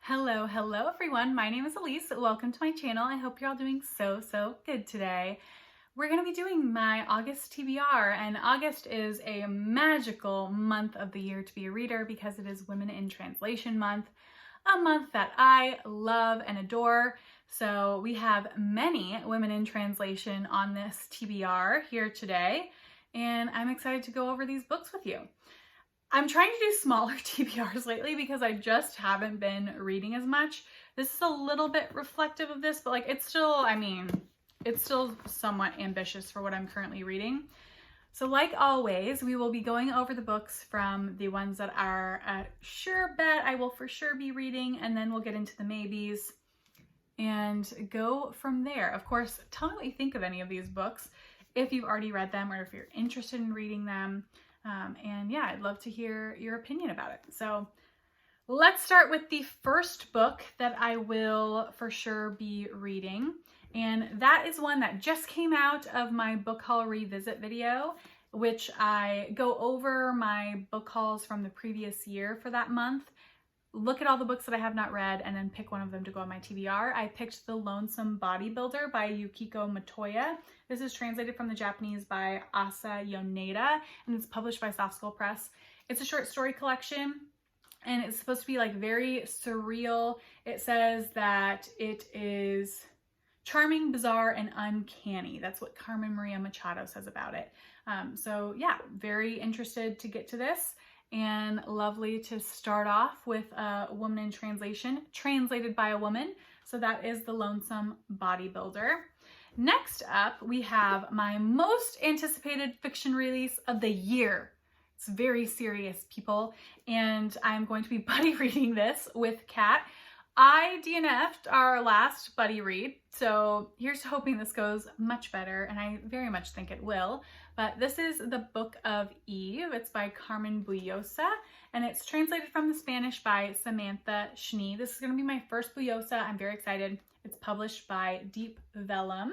Hello everyone. My name is Alisa. Welcome to my channel. I hope you're all doing so good today. We're going to be doing my August TBR, and August is a magical month of the year to be a reader because it is Women in Translation Month, a month that I love and adore. So we have many women in translation on this TBR here today, and I'm excited to go over these books with you. I'm trying to do smaller TBRs lately because I just haven't been reading as much. This is a little bit reflective of this, but like it's still somewhat ambitious for what I'm currently reading. So like always, we will be going over the books from the ones that are a sure bet I will for sure be reading, and then we'll get into the maybes and go from there. Of course, tell me what you think of any of these books, if you've already read them or if you're interested in reading them. And yeah, I'd love to hear your opinion about it. So let's start with the first book that I will for sure be reading. And that is one that just came out of my book haul revisit video, which I go over my book hauls from the previous year for that month, look at all the books that I have not read, and then pick one of them to go on my TBR. I picked The Lonesome Bodybuilder by Yukiko Matoya. This is translated from the Japanese by Yoneda, and it's published by Soft Skull Press. It's a short story collection, and it's supposed to be like very surreal. It says that it is charming, bizarre, and uncanny. That's what Carmen Maria Machado says about it. So yeah, very interested to get to this. And lovely to start off with a woman in translation, translated by a woman. So that is The Lonesome Bodybuilder. Next up, we have my most anticipated fiction release of the year. It's very serious, people. And I'm going to be buddy reading this with Kat. I DNF'd our last buddy read, so here's to hoping this goes much better, and I very much think it will. But this is the Book of Eve. It's by Carmen Boullosa, and it's translated from the Spanish by Samantha Schnee. This is going to be my first Boullosa. I'm very excited. It's published by Deep Vellum,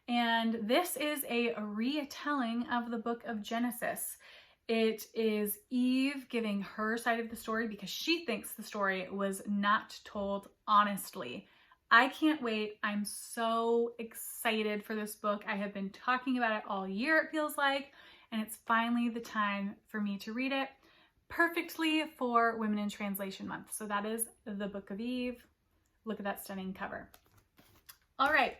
and this is a retelling of the Book of Genesis. It is Eve giving her side of the story because she thinks the story was not told honestly. I can't wait. I'm so excited for this book. I have been talking about it all year, it feels like, and it's finally the time for me to read it perfectly for Women in Translation Month. So that is the Book of Eve. Look at that stunning cover. All right.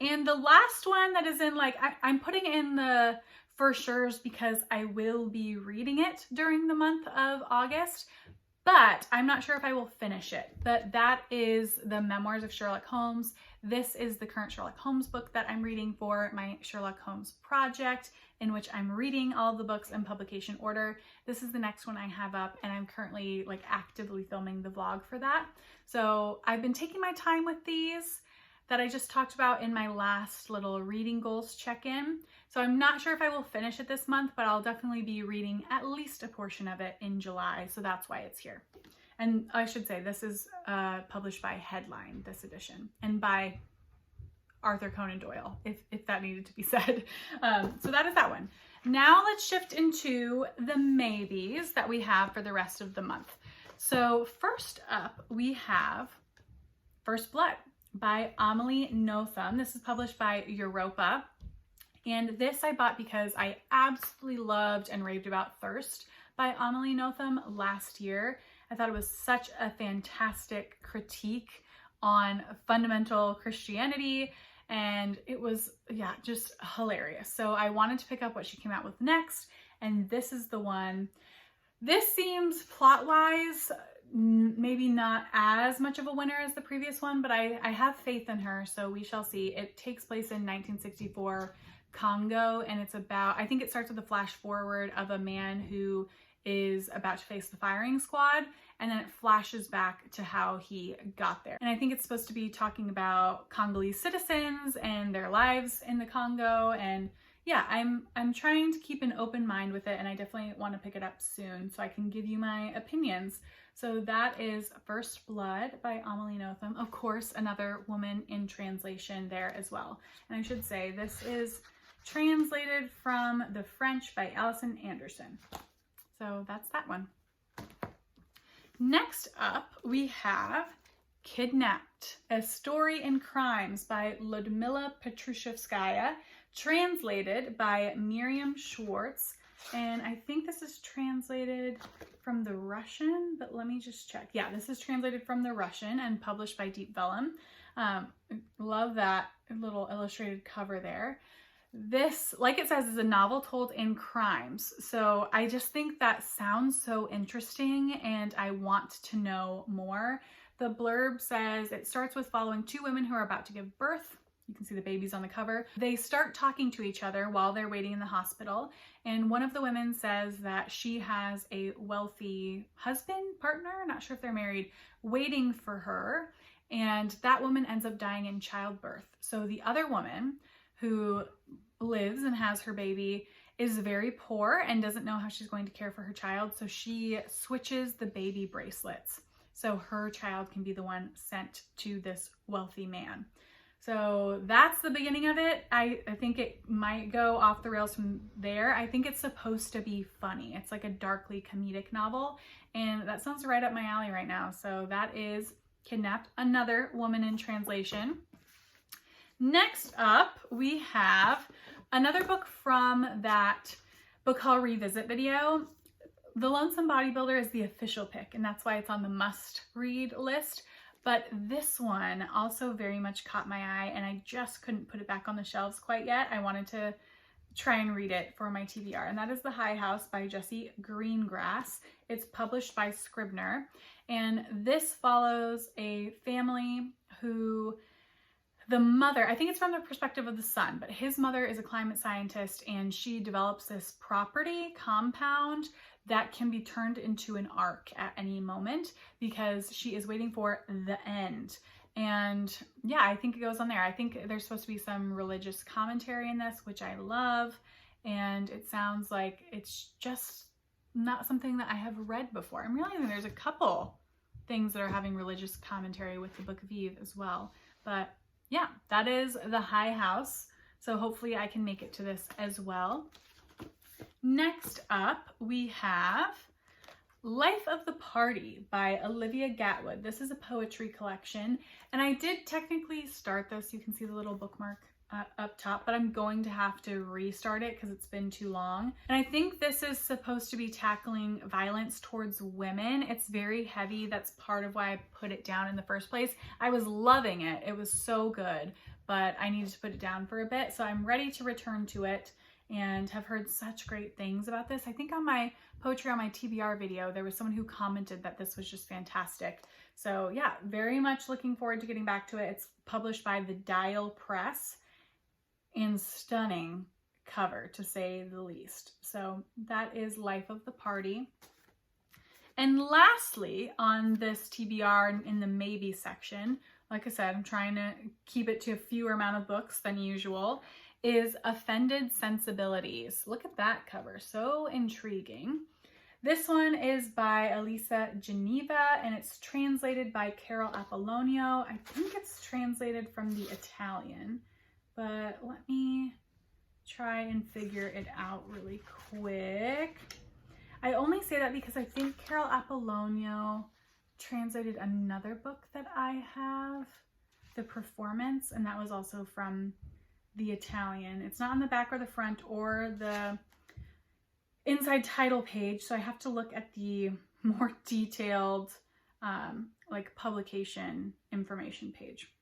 And the last one that is in I'm putting in the for sure's because I will be reading it during the month of August, but I'm not sure if I will finish it. But that is the Memoirs of Sherlock Holmes. This is the current Sherlock Holmes book that I'm reading for my Sherlock Holmes project, in which I'm reading all the books in publication order. This is the next one I have up, and I'm currently actively filming the vlog for that. So I've been taking my time with these that I just talked about in my last little reading goals check-in. So I'm not sure if I will finish it this month, but I'll definitely be reading at least a portion of it in July. So that's why it's here. And I should say this is published by Headline, this edition, and by Arthur Conan Doyle, if that needed to be said. So that is that one. Now let's shift into the maybes that we have for the rest of the month. So first up, we have First Blood by Amelie Nothomb. This is published by Europa. And this I bought because I absolutely loved and raved about Thirst by Amelie Nothomb last year. I thought it was such a fantastic critique on fundamental Christianity, and it was, yeah, just hilarious. So I wanted to pick up what she came out with next, and this is the one. This seems plot-wise maybe not as much of a winner as the previous one, but I have faith in her, so we shall see. It takes place in 1964 Congo, and it's about, I think it starts with a flash forward of a man who is about to face the firing squad, and then it flashes back to how he got there. And I think it's supposed to be talking about Congolese citizens and their lives in the Congo, and yeah, I'm trying to keep an open mind with it, and I definitely want to pick it up soon so I can give you my opinions. So that is First Blood by Amelie Nothomb. Of course, another woman in translation there as well. And I should say this is translated from the French by Alison Anderson. So that's that one. Next up, we have Kidnapped, A Story in Crimes by Ludmilla Petrushevskaya, translated by Miriam Schwartz. And I think this is translated from the Russian, but let me just check. Yeah, this is translated from the Russian and published by Deep Vellum. Love that little illustrated cover there. This, like it says, is a novel told in crimes. So I just think that sounds so interesting and I want to know more. The blurb says it starts with following two women who are about to give birth. You can see the babies on the cover. They start talking to each other while they're waiting in the hospital. And one of the women says that she has a wealthy husband, partner, not sure if they're married, waiting for her. And that woman ends up dying in childbirth. So the other woman who lives and has her baby is very poor and doesn't know how she's going to care for her child. So she switches the baby bracelets so her child can be the one sent to this wealthy man. So that's the beginning of it. I think it might go off the rails from there. I think it's supposed to be funny. It's like a darkly comedic novel, and that sounds right up my alley right now. So that is Kidnapped, another woman in translation. Next up, we have another book from that book haul revisit video. The Lonesome Bodybuilder is the official pick, and that's why it's on the must-read list. But this one also very much caught my eye, and I just couldn't put it back on the shelves quite yet. I wanted to try and read it for my TBR, and that is The High House by Jessie Greengrass. It's published by Scribner, and this follows a family who the mother, I think it's from the perspective of the son, but his mother is a climate scientist and she develops this property compound that can be turned into an ark at any moment because she is waiting for the end. And yeah, I think it goes on there. I think there's supposed to be some religious commentary in this, which I love. And it sounds like it's just not something that I have read before. I'm realizing there's a couple things that are having religious commentary with the Book of Eve as well. But yeah, that is The High House. So hopefully I can make it to this as well. Next up, we have Life of the Party by Olivia Gatwood. This is a poetry collection, and I did technically start this. You can see the little bookmark up top, but I'm going to have to restart it because it's been too long. And I think this is supposed to be tackling violence towards women. It's very heavy. That's part of why I put it down in the first place. I was loving it. It was so good, but I needed to put it down for a bit. So I'm ready to return to it and have heard such great things about this. I think on my poetry on my TBR video, there was someone who commented that this was just fantastic. So yeah, very much looking forward to getting back to it. It's published by the Doyle Press, and stunning cover to say the least. So that is Life of the Party. And lastly, on this TBR in the maybe section, like I said, I'm trying to keep it to a fewer amount of books than usual, is Offended Sensibilities. Look at that cover, so intriguing. This one is by Alisa Ganieva, and it's translated by Carol Apollonio. I think it's translated from the Italian, but let me try and figure it out really quick. I only say that because I think Carol Apollonio translated another book that I have, The Performance, and that was also from the Italian. It's not on the back or the front or the inside title page, so I have to look at the more detailed like publication information page.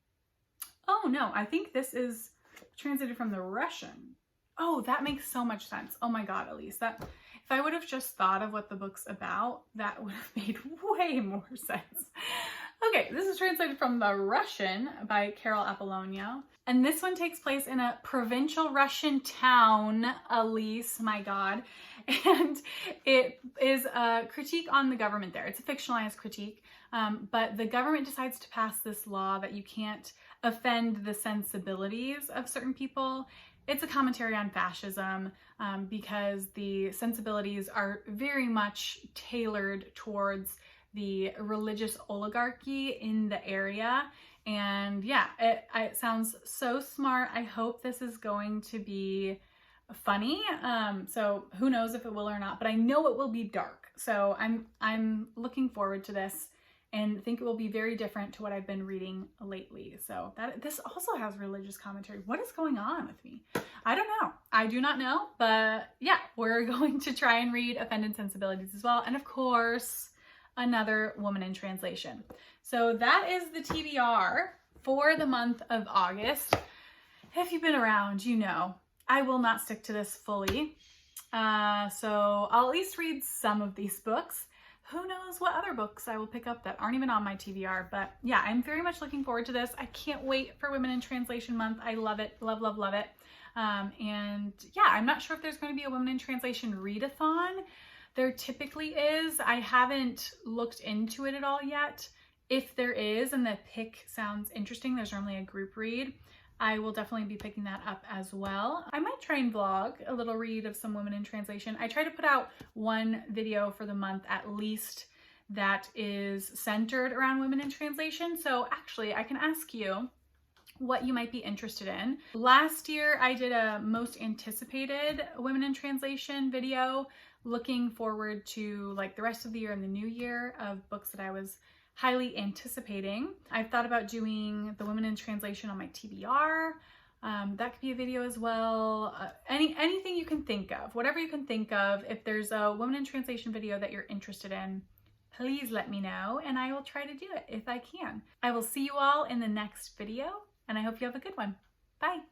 Oh no, I think this is translated from the Russian. Oh, that makes so much sense. Oh my God, Elise, that if I would have just thought of what the book's about, that would have made way more sense. Okay, this is translated from the Russian by Carol Apollonio. And this one takes place in a provincial Russian town, Elise, my God. And it is a critique on the government there. It's a fictionalized critique, but the government decides to pass this law that you can't offend the sensibilities of certain people. It's a commentary on fascism because the sensibilities are very much tailored towards the religious oligarchy in the area. And yeah, it sounds so smart. I hope this is going to be funny. So who knows if it will or not, but I know it will be dark. So I'm looking forward to this. and think it will be very different to what I've been reading lately. So this also has religious commentary. What is going on with me? I don't know. I do not know, but yeah, we're going to try and read Offended Sensibilities as well. And of course, another woman in translation. So that is the TBR for the month of August. If you've been around, you know, I will not stick to this fully. So I'll at least read some of these books. Who knows what other books I will pick up that aren't even on my TBR, but yeah, I'm very much looking forward to this. I can't wait for Women in Translation Month. I love it. Love, love, love it. And yeah, I'm not sure if there's going to be a Women in Translation readathon. There typically is. I haven't looked into it at all yet. If there is, and the pick sounds interesting, there's normally a group read, I will definitely be picking that up as well. I might try and vlog a little read of some women in translation. I try to put out one video for the month at least that is centered around women in translation. So actually I can ask you what you might be interested in. Last year I did a most anticipated women in translation video, looking forward to like the rest of the year and the new year of books that I was highly anticipating. I've thought about doing the women in translation on my TBR. That could be a video as well. Anything you can think of, whatever you can think of. If there's a women in translation video that you're interested in, please let me know and I will try to do it if I can. I will see you all in the next video and I hope you have a good one. Bye.